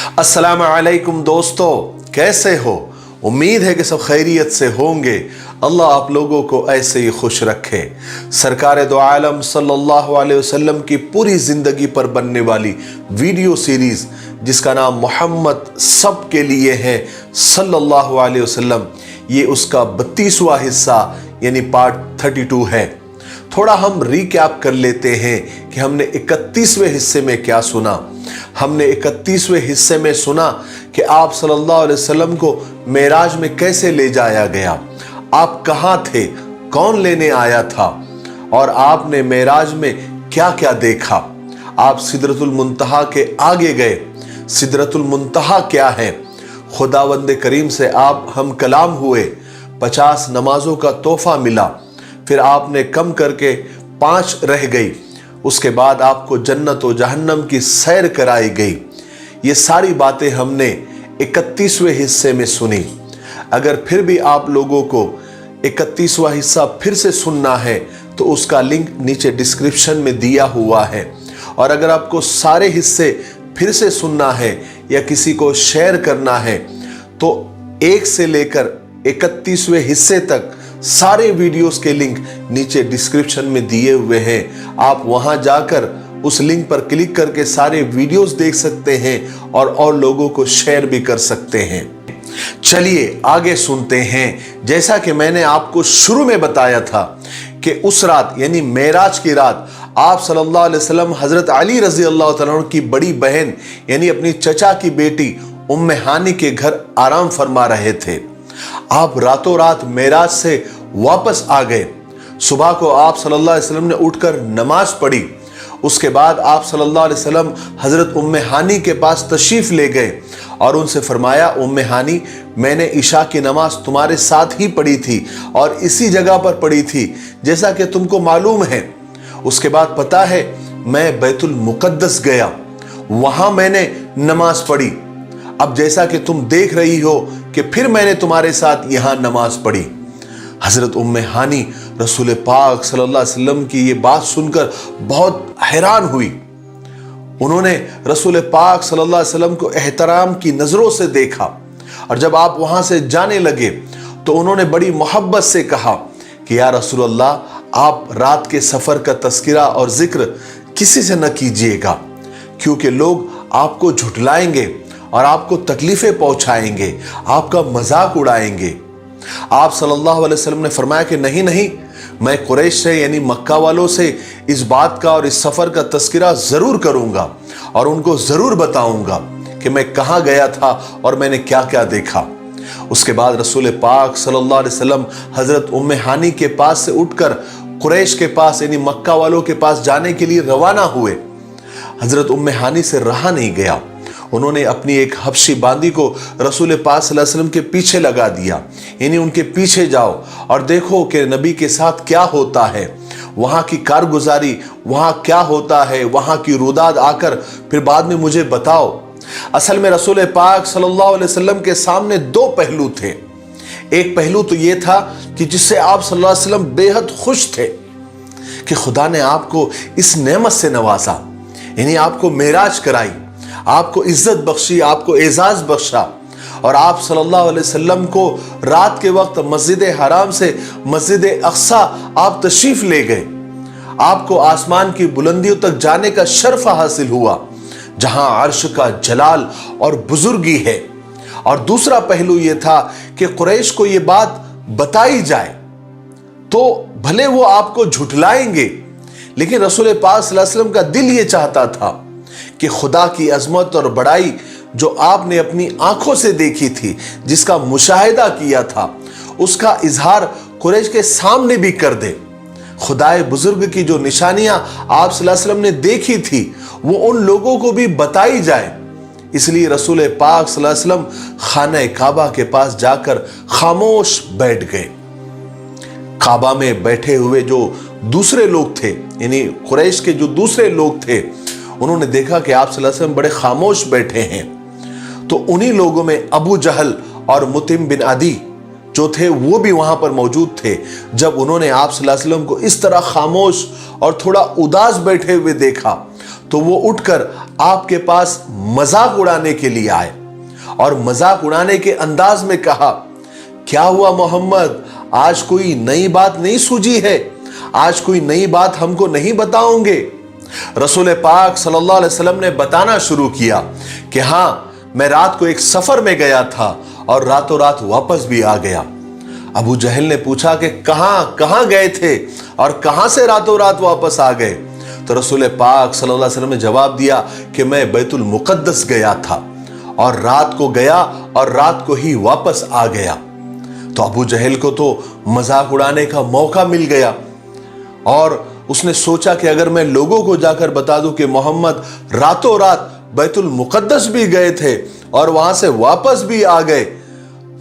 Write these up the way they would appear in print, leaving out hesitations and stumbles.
अस्सलाम वालेकुम दोस्तों, कैसे हो? उम्मीद है कि सब खैरियत से होंगे। अल्लाह आप लोगों को ऐसे ही खुश रखे। सरकार दो आलम सल्लल्लाहु अलैहि वसल्लम की पूरी ज़िंदगी पर बनने वाली वीडियो सीरीज़ जिसका नाम मोहम्मद सब के लिए है सल्लल्लाहु अलैहि वसल्लम, ये उसका 32वां हिस्सा यानी पार्ट 32 है। थोड़ा हम रिकैप कर लेते हैं कि हमने 31वें हिस्से में क्या सुना। हमने 31वें हिस्से में सुना कि आप सल्लल्लाहु अलैहि वसल्लम को मेराज में कैसे ले जाया गया, आप कहाँ थे, कौन लेने आया था और आपने मेराज में क्या क्या देखा। आप सिदरतुल मुंतहा के आगे गए। सिदरतुल मुंतहा क्या है? खुदावंद करीम से आप हम कलाम हुए, 50 नमाजों का तोहफा मिला, फिर आपने कम करके 5 रह गई। उसके बाद आपको जन्नत और जहन्नम की सैर कराई गई। ये सारी बातें हमने 31वें हिस्से में सुनी। अगर फिर भी आप लोगों को 31वां हिस्सा फिर से सुनना है तो उसका लिंक नीचे डिस्क्रिप्शन में दिया हुआ है। और अगर आपको सारे हिस्से फिर से सुनना है या किसी को शेयर करना है तो 1 से लेकर 31वें हिस्से तक सारे वीडियोस के लिंक नीचे डिस्क्रिप्शन में दिए हुए हैं। आप वहां जाकर उस लिंक पर क्लिक करके सारे वीडियोस देख सकते हैं और लोगों को शेयर भी कर सकते हैं। चलिए आगे सुनते हैं। जैसा कि मैंने आपको शुरू में बताया था कि उस रात यानी मेराज की रात आप सल्लल्लाहु अलैहि वसल्लम हजरत अली रजी अल्लाह तआला अन्हु की बड़ी बहन यानी अपनी चचा की बेटी उम्मे हानी के घर आराम फरमा रहे थे। आप रातों रात मेराज से वापस आ गए। सुबह को आप सल्लल्लाहु अलैहि वसल्लम ने उठकर नमाज पढ़ी। उसके बाद आप सल्लल्लाहु अलैहि वसल्लम हजरत उम्मे हानी के पास तशरीफ ले गए और उनसे फरमाया, उम्मे हानी, मैंने इशा की नमाज तुम्हारे साथ ही पढ़ी थी और इसी जगह पर पढ़ी थी जैसा कि तुमको मालूम है। उसके बाद पता है मैं बैतुल मुकद्दस गया, वहां मैंने नमाज पढ़ी। अब जैसा कि तुम देख रही हो कि फिर मैंने तुम्हारे साथ यहां नमाज पढ़ी। हजरत उम्मे हानी रसूल पाक सल्लल्लाहु अलैहि वसल्लम की ये बात सुनकर बहुत हैरान हुई। उन्होंने रसूल पाक सल्लल्लाहु अलैहि वसल्लम को एहतराम की नजरों से देखा और जब आप वहां से जाने लगे तो उन्होंने बड़ी मोहब्बत से कहा कि या रसूल अल्लाह, आप रात के सफर का तस्किरा और जिक्र किसी से न कीजिएगा, क्योंकि लोग आपको झुठलाएंगे और आपको तकलीफें पहुंचाएंगे, आपका मजाक उड़ाएंगे। आप सल्लल्लाहु अलैहि वसल्लम ने फरमाया कि नहीं नहीं, मैं कुरैश से यानी मक्का वालों से इस बात का और इस सफर का तस्किरा जरूर करूंगा और उनको जरूर बताऊंगा कि मैं कहां गया था और मैंने क्या क्या देखा। उसके बाद रसूल पाक सल्लल्लाहु अलैहि वसल्लम हजरत उम्मे हानी के पास से उठकर कुरैश के पास यानी मक्का वालों के पास जाने के लिए रवाना हुए। हजरत उम्मे हानी से रहा नहीं गया। उन्होंने अपनी एक हबशी बांदी को रसूल पाक सल्लल्लाहु अलैहि वसल्लम के पीछे लगा दिया, यानी उनके पीछे जाओ और देखो कि नबी के साथ क्या होता है, वहां की कारगुजारी, वहां क्या होता है, वहां की रुदाद आकर फिर बाद में मुझे बताओ। असल में रसूल पाक सल्लल्लाहु अलैहि वसल्लम के सामने 2 पहलू थे। एक पहलू तो ये था कि जिससे आप सल्लल्लाहु अलैहि वसल्लम बेहद खुश थे कि खुदा ने आपको इस नेमत से नवाजा, यानी आपको मेराज कराई, आपको इज्जत बख्शी, आपको एजाज बख्शा और आप सल्लल्लाहु अलैहि वसल्लम को रात के वक्त मस्जिद हराम से मस्जिद अक्सा आप तशरीफ ले गए। आपको आसमान की बुलंदियों तक जाने का शर्फ हासिल हुआ जहां अर्श का जलाल और बुजुर्गी है। और दूसरा पहलू यह था कि कुरैश को यह बात बताई जाए तो भले वो आपको झुठलाएंगे, लेकिन रसूल पाक सल्लल्लाहु अलैहि वसल्लम का दिल ये चाहता था कि खुदा की अजमत और बड़ाई जो आपने अपनी आंखों से देखी थी, जिसका मुशाहिदा किया था, उसका इजहार कुरैश के सामने भी कर दे। खुदाए बुजुर्ग की जो निशानियां आप सल्लल्लाहु अलैहि वसल्लम ने देखी थी वो उन लोगों को भी बताई जाए। इसलिए रसूल पाक सल्लल्लाहु अलैहि वसल्लम खाने काबा के पास जाकर खामोश बैठ गए। काबा में बैठे हुए जो दूसरे लोग थे यानी कुरैश के जो दूसरे लोग थे, उन्होंने देखा कि आप सल्लल्लाहु अलैहि वसल्लम बड़े खामोश बैठे हैं। तो उन्हीं लोगों में अबू जहल और मुतिम बिन अदी जो थे वो भी वहां पर मौजूद थे। जब उन्होंने आप सल्लल्लाहु अलैहि वसल्लम को इस तरह खामोश और थोड़ा उदास बैठे हुए देखा तो वो उठकर आपके पास मजाक उड़ाने के लिए आए और मजाक उड़ाने के अंदाज में कहा, क्या हुआ मोहम्मद, आज कोई नई बात नहीं सूझी है? आज कोई नई बात हमको नहीं बताओगे? रसूल पाक सल्लल्लाहु अलैहि वसल्लम ने बताना शुरू किया कि हाँ, मैं रात को एक सफर में गया था और रातों रात वापस भी आ गया। अबू जहल ने पूछा कि कहां गए थे और कहां से रातों रात वापस आ गए? तो रसूल पाक सल्लल्लाहु अलैहि वसल्लम ने जवाब दिया कि मैं बैतुल मुक़द्दस गया था और रात को गया और रात को ही वापस आ गया। तो अबू जहल को तो मजाक उड़ाने का मौका मिल गया और उसने सोचा कि अगर मैं लोगों को जाकर बता दूं कि मोहम्मद रातों रात बैतुल मुक़द्दस भी गए थे और वहां से वापस भी आ गए,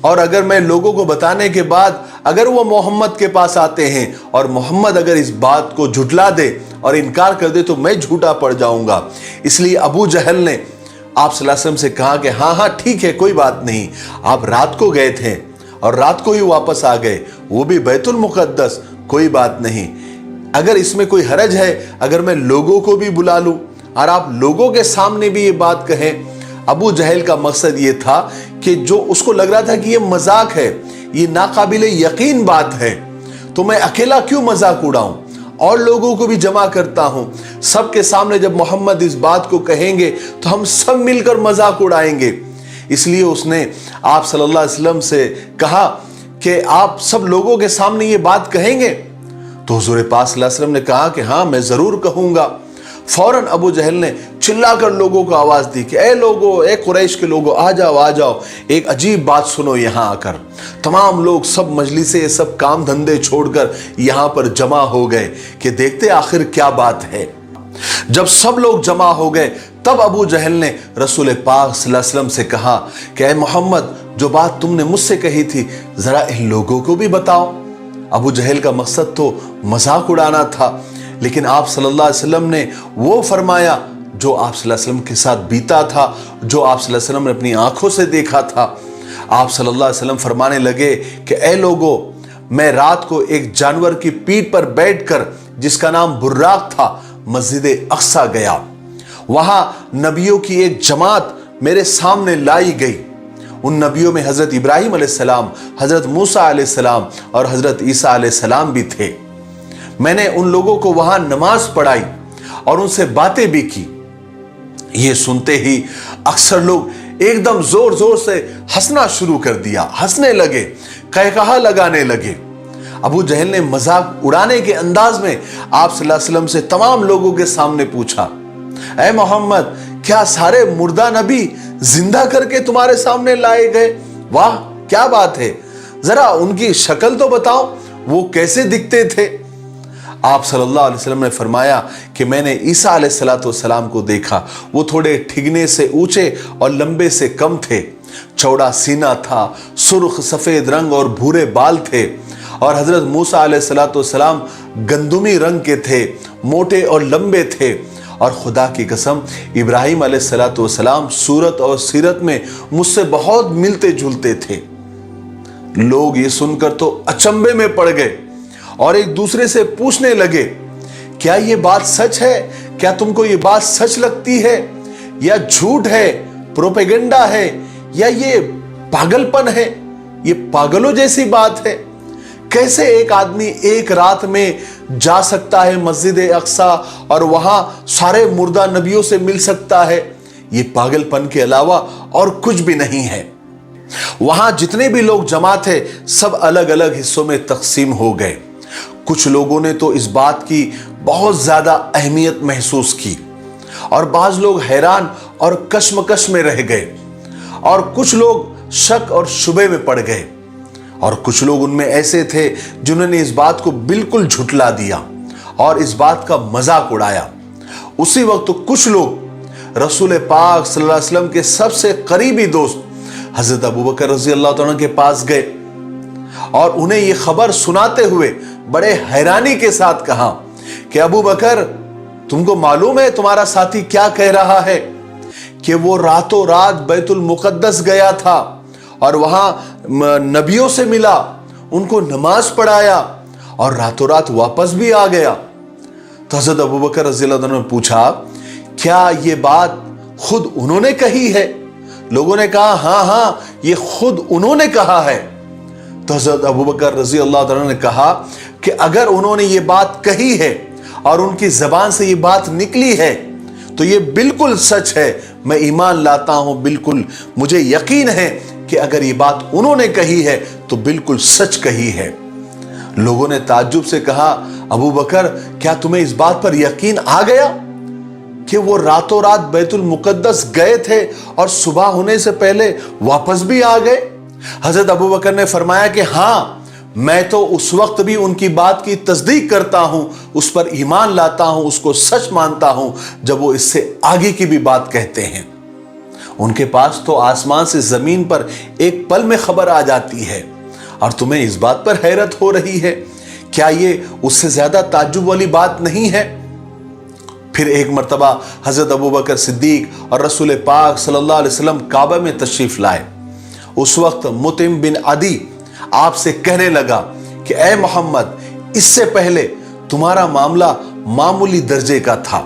और अगर मैं लोगों को बताने के बाद अगर वो मोहम्मद के पास आते हैं और मोहम्मद अगर इस बात को झुठला दे और इनकार कर दे तो मैं झूठा पड़ जाऊंगा। इसलिए अबू जहल ने आप सल्लल्लाहु अलैहि वसल्लम से कहा कि हाँ ठीक है, कोई बात नहीं, आप रात को गए थे और रात को ही वापस आ गए, वो भी बैतुल मुक़द्दस, कोई बात नहीं। अगर इसमें कोई हरज है अगर मैं लोगों को भी बुला लूं और आप लोगों के सामने भी ये बात कहें? अबू जहल का मकसद ये था कि जो उसको लग रहा था कि ये मजाक है, ये नाकाबिले यकीन बात है, तो मैं अकेला क्यों मजाक उड़ाऊं, और लोगों को भी जमा करता हूं, सबके सामने जब मोहम्मद इस बात को कहेंगे तो हम सब मिलकर मजाक उड़ाएंगे। इसलिए उसने आप सल्लल्लाहु अलैहि वसल्लम से कहा कि आप सब लोगों के सामने ये बात कहेंगे? तो हुजूर पाक सल्लल्लाहु अलैहि वसल्लम ने कहा कि हाँ, मैं जरूर कहूंगा। फौरन अबू जहल ने चिल्लाकर लोगों को आवाज दी कि ए लोगो, ए कुरैश के लोगो, आ जाओ, एक अजीब बात सुनो। यहां आकर तमाम लोग, सब मजलिसे, सब काम धंधे छोड़कर यहां पर जमा हो गए कि देखते आखिर क्या बात है। जब सब लोग जमा हो गए तब अबू जहल ने रसूल पाक सल्लल्लाहु अलैहि वसल्लम से कहा कि ए मोहम्मद, जो बात तुमने मुझसे कही थी जरा इन लोगों को भी बताओ। अबू जहल का मकसद तो मजाक उड़ाना था, लेकिन आप सल्लल्लाहु अलैहि वसल्लम ने वो फरमाया जो आप सल्लल्लाहु अलैहि वसल्लम के साथ बीता था, जो आप सल्लल्लाहु अलैहि वसल्लम ने अपनी आंखों से देखा था। आप सल्लल्लाहु अलैहि वसल्लम फरमाने लगे कि ए लोगो, मैं रात को एक जानवर की पीठ पर बैठकर, जिसका नाम बुर्राक था, मस्जिद अक्सा गया। वहां नबियों की एक जमात मेरे सामने लाई गई। उन नबियों में हजरत इब्राहिम अलैहिस्सलाम, हजरत मूसा अलैहिस्सलाम और हजरत ईसा अलैहिस्सलाम भी थे। मैंने उन लोगों को वहां नमाज पढ़ाई और उनसे बातें भी की। ये सुनते ही अक्सर लोग एकदम जोर जोर से हंसना शुरू कर दिया, हंसने लगे, कहकहा लगाने लगे। अबू जहल ने मजाक उड़ाने के अंदाज में आप सल्लल्लाहु अलैहि वसल्लम से तमाम लोगों के सामने पूछा, ऐ मोहम्मद, क्या सारे मुर्दा नबी जिंदा करके तुम्हारे सामने लाए गए? वाह, क्या बात है, जरा उनकी शक्ल तो बताओ, वो कैसे दिखते थे? आप सल्लल्लाहु अलैहि वसल्लम ने फरमाया कि मैंने ईसा अलैहिस्सलाम को देखा। वो थोड़े ठिगने से ऊंचे और लंबे से कम थे, चौड़ा सीना था, सुर्ख सफेद रंग और भूरे बाल थे। और हजरत मूसा अलैहिस्सलाम गंदुमी रंग के थे, मोटे और लंबे थे। और खुदा की कसम, इब्राहिम अलैहिस्सलाम सूरत और सीरत में मुझसे बहुत मिलते जुलते थे। लोग ये सुनकर तो अचंभे में पड़ गए और एक दूसरे से पूछने लगे, क्या ये बात सच है? क्या तुमको ये बात सच लगती है या झूठ है, प्रोपेगेंडा है, या ये पागलपन है? ये पागलों जैसी बात है। कैसे एक आदमी एक रात में जा सकता है मस्जिद अक्सा और वहां सारे मुर्दा नबियों से मिल सकता है? ये पागलपन के अलावा और कुछ भी नहीं है। वहां जितने भी लोग जमा थे सब अलग अलग हिस्सों में तकसीम हो गए। कुछ लोगों ने तो इस बात की बहुत ज्यादा अहमियत महसूस की और बाज लोग हैरान और कश्मकश में रह गए, और कुछ लोग शक और शुबे में पड़ गए, और कुछ लोग उनमें ऐसे थे जिन्होंने इस बात को बिल्कुल झुठला दिया और इस बात का मजाक उड़ाया। उसी वक्त तो कुछ लोग रसूल पाक सल्लल्लाहु अलैहि वसल्लम के सबसे करीबी दोस्त हजरत अबू बकर रज़ी अल्लाह तआला के पास गए और उन्हें यह खबर सुनाते हुए बड़े हैरानी के साथ कहा कि अबू बकर, तुमको मालूम है तुम्हारा साथी क्या कह रहा है कि वो रातों रात बैतुल मुक़द्दस गया था और वहां नबियों से मिला, उनको नमाज पढ़ाया और रातों रात वापस भी आ गया। तो हजरत अबू बकर रज़ी अल्लाह तआला ने पूछा, क्या ये बात खुद उन्होंने कही है? लोगों ने कहा हाँ हाँ, ये खुद उन्होंने कहा है। तो हजरत अबू बकर रजी अल्लाह तआला ने कहा कि अगर उन्होंने ये बात कही है और उनकी जबान से ये बात निकली है तो ये बिल्कुल सच है, मैं ईमान लाता हूं, बिल्कुल मुझे यकीन है कि अगर ये बात उन्होंने कही है तो बिल्कुल सच कही है। लोगों ने ताज्जुब से कहा, अबू बकर क्या तुम्हें इस बात पर यकीन आ गया कि वो रातों रात बैतुल मुकद्दस गए थे और सुबह होने से पहले वापस भी आ गए? हजरत अबू बकर ने फरमाया कि हाँ, मैं तो उस वक्त भी उनकी बात की तस्दीक करता हूं, उस पर ईमान लाता हूं, उसको सच मानता हूं जब वो इससे आगे की भी बात कहते हैं। उनके पास तो आसमान से जमीन पर एक पल में खबर आ जाती है और तुम्हें इस बात पर हैरत हो रही है। क्या ये उससे ज्यादा ताज्जुब वाली बात नहीं है? फिर एक मर्तबा हजरत अबू बकर सिद्दीक और रसूल पाक सल्लल्लाहु अलैहि वसल्लम काबा में तशरीफ लाए। उस वक्त मुतिम बिन अदी आपसे कहने लगा कि ए मोहम्मद, इससे पहले तुम्हारा मामला मामूली दर्जे का था,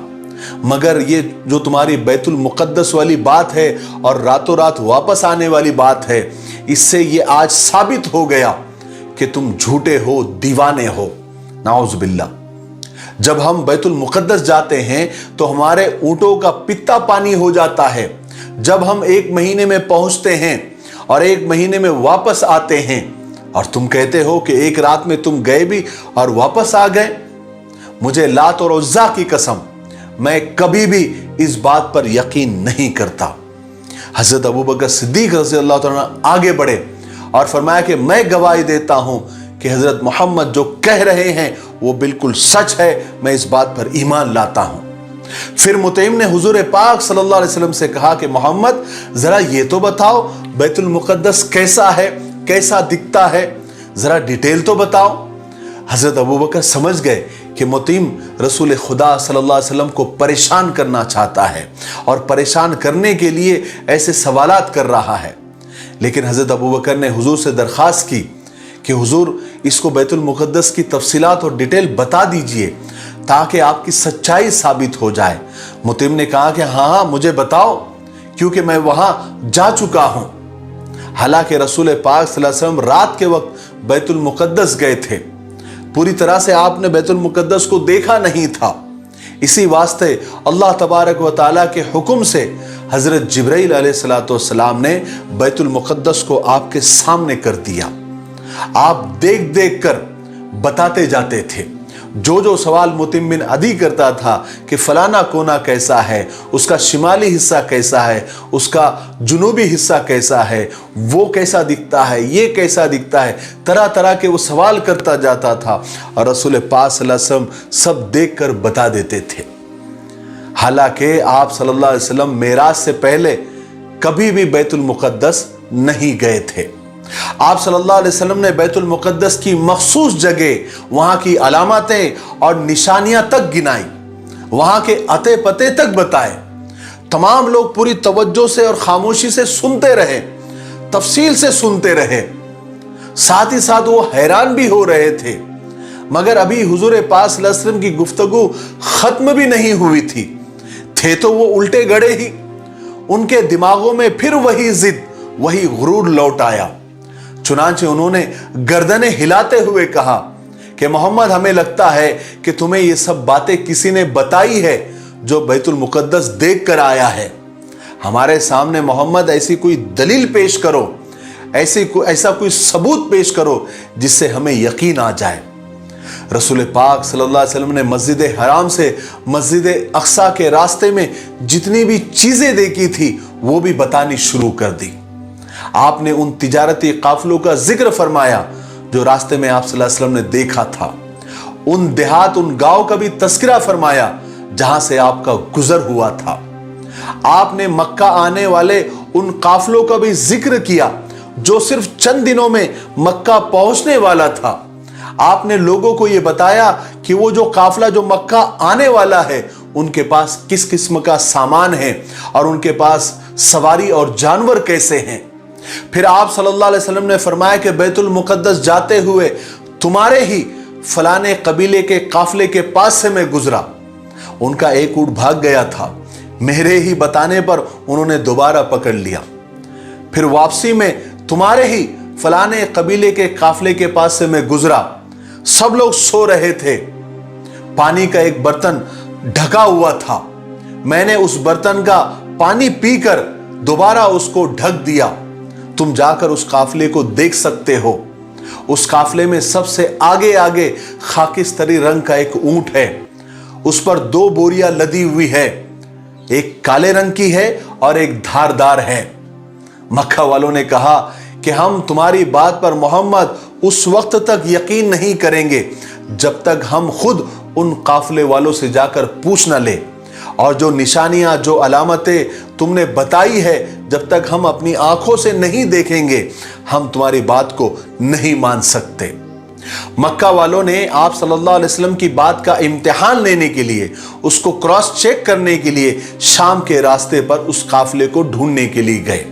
मगर ये जो तुम्हारी बैतुल मुकद्दस वाली बात है और रातों रात वापस आने वाली बात है, इससे ये आज साबित हो गया कि तुम झूठे हो, दीवाने हो। नाउज़ बिल्लाह। जब हम बैतुल मुकद्दस जाते हैं तो हमारे ऊंटों का पित्ता पानी हो जाता है। जब हम 1 महीने में पहुंचते हैं और 1 महीने में वापस आते हैं, और तुम कहते हो कि एक रात में तुम गए भी और वापस आ गए। मुझे लात और उज़्ज़ा की कसम, मैं कभी भी इस बात पर यकीन नहीं करता। हजरत अबू बकर सिद्दीक रज़ी अल्लाह तआला आगे बढ़े और फरमाया कि मैं गवाही देता हूं कि हजरत मोहम्मद जो कह रहे हैं वो बिल्कुल सच है, मैं इस बात पर ईमान लाता हूं। फिर मुतइम ने हुजूर पाक सल्लल्लाहु अलैहि वसल्लम से कहा कि मोहम्मद, जरा ये तो बताओ बैतुल मुकद्दस कैसा है, कैसा दिखता है, जरा डिटेल तो बताओ। हजरत अबू बकर समझ गए कि मुतइम रसूल खुदा सल्लल्लाहु अलैहि वसल्लम को परेशान करना चाहता है और परेशान करने के लिए ऐसे सवालात कर रहा है। लेकिन हजरत अबू बकर ने हुजूर से दरख्वास्त की कि हुजूर, इसको बैतुल मुकद्दस की तफसीलात और डिटेल बता दीजिए ताकि आपकी सच्चाई साबित हो जाए। मुतइम ने कहा कि हाँ मुझे बताओ, क्योंकि मैं वहां जा चुका हूं। हालांकि रसूल पाक सल्लल्लाहु अलैहि वसल्लम रात के वक्त बैतुल मुकद्दस गए थे, पूरी तरह से आपने बैतुल मुकद्दस को देखा नहीं था। इसी वास्ते अल्लाह तबारक व तआला के हुक्म से हजरत जिब्राइल अलैहिस्सलातु वस्सलाम ने बैतुल मुकद्दस को आपके सामने कर दिया। आप देख देख कर बताते जाते थे। जो जो सवाल मुतिम बिन अदी करता था कि फलाना कोना कैसा है, उसका शिमाली हिस्सा कैसा है, उसका जुनूबी हिस्सा कैसा है, वो कैसा दिखता है, ये कैसा दिखता है, तरह तरह के वो सवाल करता जाता था और रसूल पाक सल्लल्लाहु अलैहि वसल्लम सब देख कर बता देते थे। हालांकि आप सल्लल्लाहु अलैहि वसल्लम मेराज से पहले कभी भी बैतुल मुकद्दस नहीं गए थे। आप सल्लल्लाहु अलैहि वसल्लम ने बैतुल मुकद्दस की मखसूस जगह, वहां की अलामतें और निशानियां तक गिनाई, वहां के अते पते तक बताए। तमाम लोग पूरी तवज्जो से और खामोशी से सुनते रहे, तफसील से सुनते रहे, साथ ही साथ वो हैरान भी हो रहे थे। मगर अभी हुजूर पाक सल्लल्लाहु अलैहि वसल्लम की गुफ्तगू खत्म भी नहीं हुई थी, थे तो वो उल्टे गड़े ही। उनके दिमागों में फिर वही जिद, वही गुरूर लौट आया। चुनांचे उन्होंने गर्दनें हिलाते हुए कहा कि मोहम्मद, हमें लगता है कि तुम्हें ये सब बातें किसी ने बताई है जो बैतुल मुकद्दस देख कर आया है। हमारे सामने मोहम्मद ऐसी कोई दलील पेश करो, ऐसा कोई सबूत पेश करो जिससे हमें यकीन आ जाए। रसूल पाक सल्लल्लाहु अलैहि वसल्लम ने मस्जिद हराम से मस्जिद अक्सा के रास्ते में जितनी भी चीजें देखी थी वो भी बतानी शुरू कर दी। आपने उन तिजारती काफिलों का जिक्र फरमाया जो रास्ते में आप सल्लल्लाहु अलैहि वसल्लम ने देखा था। उन देहात, उन गांव का भी तस्करा फरमाया जहां से आपका गुजर हुआ था। आपने मक्का आने वाले उन काफिलों का भी जिक्र किया जो सिर्फ चंद दिनों में मक्का पहुंचने वाला था। आपने लोगों को यह बताया कि वो जो काफिला जो मक्का आने वाला है उनके पास किस किस्म का सामान है और उनके पास सवारी और जानवर कैसे हैं। फिर आप सल्लल्लाहु अलैहि वसल्लम ने फरमाया कि बैतुल मुकद्दस जाते हुए तुम्हारे ही फलाने कबीले के काफिले के पास से मैं गुजरा, उनका एक ऊंट भाग गया था, मेरे ही बताने पर उन्होंने दोबारा पकड़ लिया। फिर वापसी में तुम्हारे ही फलाने कबीले के काफले के पास से मैं गुजरा, सब लोग सो रहे थे, पानी का एक बर्तन ढका हुआ था, मैंने उस बर्तन का पानी पीकर दोबारा उसको ढक दिया, तुम जाकर उस काफले को देख सकते हो। उस काफले में सबसे आगे आगे खाकिस्तरी रंग का एक ऊंट है, उस पर 2 बोरियां लदी हुई है, एक काले रंग की है और एक धारदार है। मक्का वालों ने कहा कि हम तुम्हारी बात पर मोहम्मद उस वक्त तक यकीन नहीं करेंगे जब तक हम खुद उन काफले वालों से जाकर पूछ न ले, और जो निशानियां, जो अलामतें तुमने बताई है, जब तक हम अपनी आंखों से नहीं देखेंगे हम तुम्हारी बात को नहीं मान सकते। मक्का वालों ने आप सल्लल्लाहु अलैहि वसल्लम की बात का इम्तिहान लेने के लिए, उसको क्रॉस चेक करने के लिए शाम के रास्ते पर उस काफले को ढूंढने के लिए गए।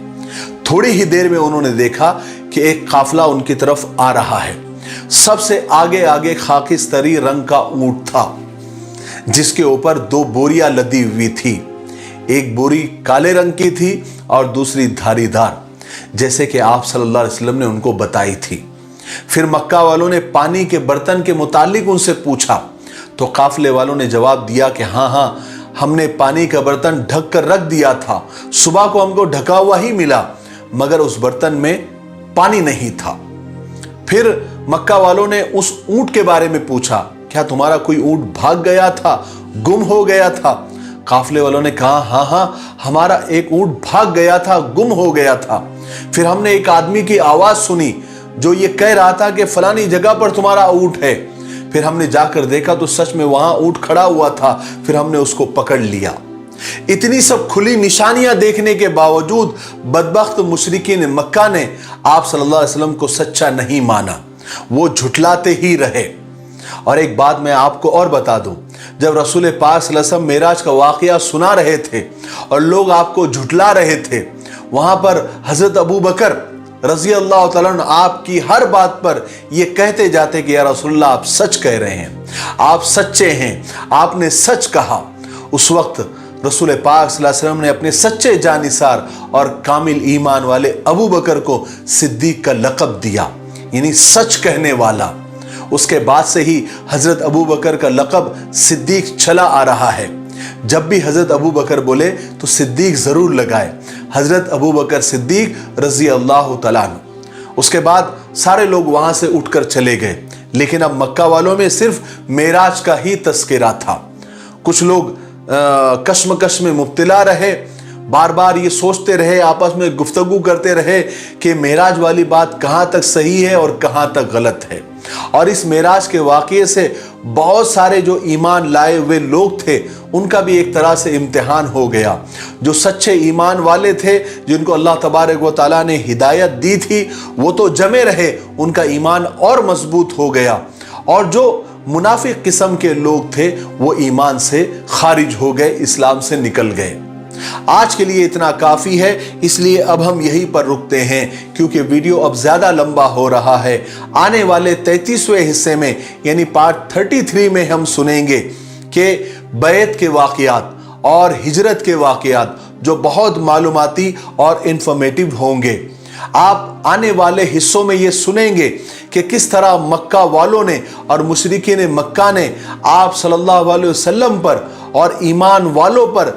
थोड़ी ही देर में उन्होंने देखा कि एक काफला उनकी तरफ आ रहा है। सबसे आगे आगे खाकिस्तरी रंग का ऊंट था जिसके ऊपर 2 बोरियां लदी हुई थी, एक बोरी काले रंग की थी और दूसरी धारीदार, जैसे कि आप सल्लल्लाहु अलैहि वसल्लम ने उनको बताई थी। फिर मक्का वालों ने पानी के बर्तन के मुतालिक उनसे पूछा तो काफले वालों ने जवाब दिया कि हाँ, हमने पानी का बर्तन ढक कर रख दिया था, सुबह को हमको ढका हुआ ही मिला, मगर उस बर्तन में पानी नहीं था। फिर मक्का वालों ने उस ऊंट के बारे में पूछा, क्या तुम्हारा कोई ऊंट भाग गया था, गुम हो गया था? काफले वालों ने कहा हाँ, हमारा एक ऊंट भाग गया था, गुम हो गया था। फिर हमने एक आदमी की आवाज सुनी जो ये कह रहा था कि फलानी जगह पर तुम्हारा ऊंट है। फिर हमने जाकर देखा तो सच में वहां ऊंट खड़ा हुआ था, फिर हमने उसको पकड़ लिया। इतनी सब खुली निशानियां देखने के बावजूद बदबख्त मुशरिकीन मक्का ने आप सल्लल्लाहु अलैहि वसल्लम को सच्चा नहीं माना, वो झुठलाते ही रहे। और एक बात मैं आपको और बता दूं, जब रसूल पाक सल्लल्लाहु अलैहि वसल्लम मेराज का वाकया सुना रहे थे और लोग आपको झुठला रहे थे, वहां पर हजरत अबू बकर रजी अल्लाह तआला अन्हु आपकी हर बात पर ये कहते जाते कि या रसूलल्लाह आप सच कह रहे हैं, आप सच्चे हैं, आपने सच कहा। उस वक्त रसूल पाक सल्लल्लाहु अलैहि वसल्लम ने अपने सच्चे जानिसार और कामिल ईमान वाले अबू बकर को सिद्दीक का लक़ब दिया, यानी सच कहने वाला। उसके बाद से ही हजरत अबू बकर का लक़ब सिद्दीक चला आ रहा है। जब भी हजरत अबू बकर बोले तो सिद्दीक जरूर लगाए, हजरत अबू बकर सिद्दीक रजी अल्लाह तआला अन्हु। उसके बाद सारे लोग वहां से उठकर चले गए, लेकिन अब मक्का वालों में सिर्फ मेराज का ही तस्करा था। कुछ लोग कश्मकश में मुब्तला रहे, बार बार ये सोचते रहे, आपस में गुफ्तगू करते रहे कि मेराज वाली बात कहाँ तक सही है और कहाँ तक गलत है। और इस मेराज के वाक़ये से बहुत सारे जो ईमान लाए हुए लोग थे उनका भी एक तरह से इम्तिहान हो गया। जो सच्चे ईमान वाले थे, जिनको अल्लाह तबारक व तआला ने हिदायत दी थी, वो तो जमे रहे, उनका ईमान और मजबूत हो गया। और जो मुनाफिक किस्म के लोग थे वो ईमान से खारिज हो गए, इस्लाम से निकल गए। आज के लिए इतना काफ़ी है, इसलिए अब हम यहीं पर रुकते हैं क्योंकि वीडियो अब ज़्यादा लंबा हो रहा है। आने वाले 33वें हिस्से में यानी पार्ट 33 में हम सुनेंगे कि बैत के वाक़यात और हिजरत के वाक़यात जो बहुत मालूमाती और इंफॉर्मेटिव होंगे। आप आने वाले हिस्सों में ये सुनेंगे कि किस तरह मक्का वालों ने और मुशरिकीन मक्का ने आप सल्लल्लाहु अलैहि वसल्लम पर और ईमान वालों पर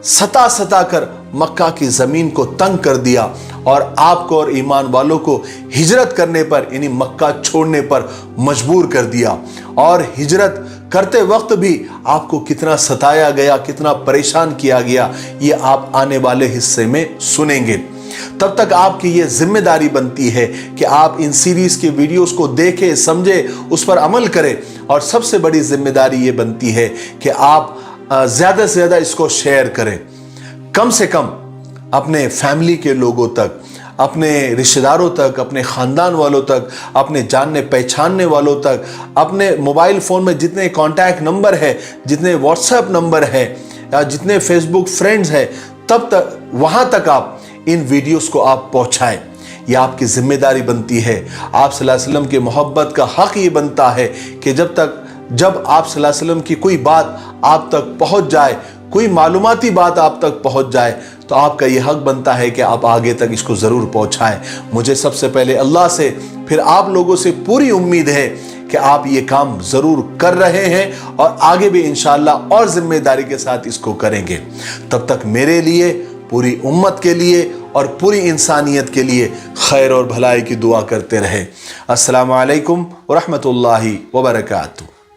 सता कर मक्का की ज़मीन को तंग कर दिया और आपको और ईमान वालों को हिजरत करने पर यानी मक्का छोड़ने पर मजबूर कर दिया। और हिजरत करते वक्त भी आपको कितना सताया गया, कितना परेशान किया गया, ये आप आने वाले हिस्से में सुनेंगे। तब तक आपकी ये जिम्मेदारी बनती है कि आप इन सीरीज के वीडियोस को देखें, समझें, उस पर अमल करें। और सबसे बड़ी जिम्मेदारी ये बनती है कि आप ज़्यादा से ज़्यादा इसको शेयर करें, कम से कम अपने फैमिली के लोगों तक, अपने रिश्तेदारों तक, अपने ख़ानदान वालों तक, अपने जानने पहचानने वालों तक, अपने मोबाइल फ़ोन में जितने कॉन्टैक्ट नंबर है, जितने व्हाट्सएप नंबर है या जितने फेसबुक फ्रेंड्स हैं, तब तक वहाँ तक आप इन वीडियोस को आप पहुँचाएँ। यह आपकी जिम्मेदारी बनती है। आप सल्लल्लाहु अलैहि वसल्लम की मोहब्बत का हक़ ये बनता है कि जब आप सल्लल्लाहु अलैहि वसल्लम की कोई बात आप तक पहुँच जाए, कोई मालूमाती बात आप तक पहुंच जाए तो आपका ये हक बनता है कि आप आगे तक इसको ज़रूर पहुंचाएं। मुझे सबसे पहले अल्लाह से, फिर आप लोगों से पूरी उम्मीद है कि आप ये काम ज़रूर कर रहे हैं और आगे भी इंशाअल्लाह और ज़िम्मेदारी के साथ इसको करेंगे। तब तक मेरे लिए, पूरी उम्मत के लिए और पूरी इंसानियत के लिए खैर और भलाई की दुआ करते रहे। अस्सलामु अलैकुम व रहमतुल्लाहि व बरकातुहू।